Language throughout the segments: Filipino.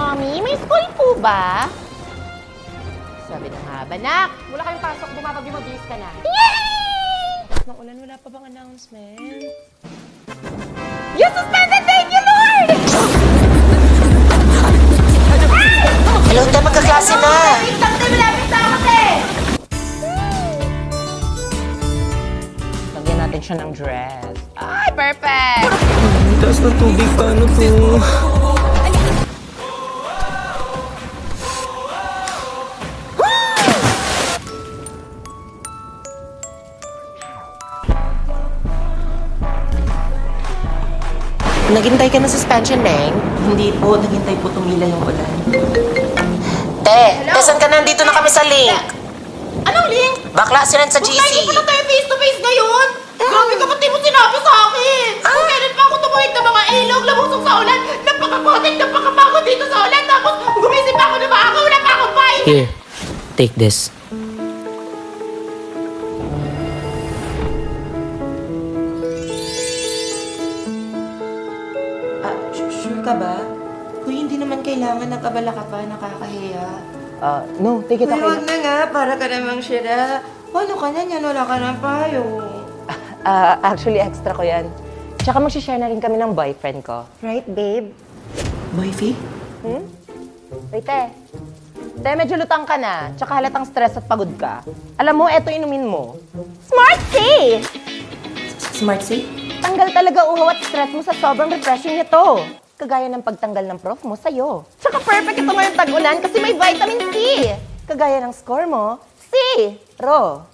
Mommy, may school po ba? Sabi na nga ba, Nak? Wala kayong pasok, bumabagyo, mabilis ka na. Yay! Nang ulan, wala pa bang announcement? You suspended! Thank you, Lord! Hello, tayo magkaklase na. Malapit na kasi! Lagyan natin siya ng dress. Ay, perfect! Taas ng tubig, paano to? Naghintay ka ng suspension, Neng? Hindi po, naghintay po tumila yung ulan. Saan ka nandito na kami sa link? Anong link? Bakla sila sa GC. Hindi pa na tayo face-to-face ngayon! Grabe ka, ba't di mo sinabi sa akin? Kung kailan pa ako tumuhid ng mga ilog, labusok sa ulan, napakapotek, napakapagod dito sa ulan, tapos gumising pa ako na maaga, wala pa akong pain! Here, take this. Sure ka ba? Kuya, hindi naman kailangan nag-abala ka pa, nakakahiya. No, take it Kuya, okay. wag na nga, para ka namang sira. Ano ka na yan? Wala ka ng payo. Actually, extra ko yan. Tsaka mag-share na rin kami ng boyfriend ko. Right, babe? Boyfie? Wait, Te, medyo lutang ka na, tsaka halatang stress at pagod ka. Alam mo, eto inumin mo. Smart Tea! Smart safe? Tanggal talaga uhaw at stress mo sa sobrang refreshing nito. Kagaya ng pagtanggal ng prof mo sa'yo. Tsaka perfect ito ngayong tag-ulan kasi may vitamin C. Kagaya ng score mo, C. Ro.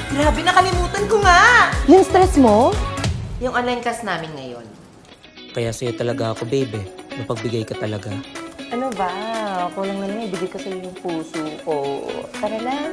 Grabe, nakalimutan ko nga! Yung stress mo? Yung online class namin ngayon. Kaya sa'yo talaga ako, babe eh. Napagbigay ka talaga. Ano ba? Kulang na lang ibigay ko sa'yo yung puso ko. Tara na.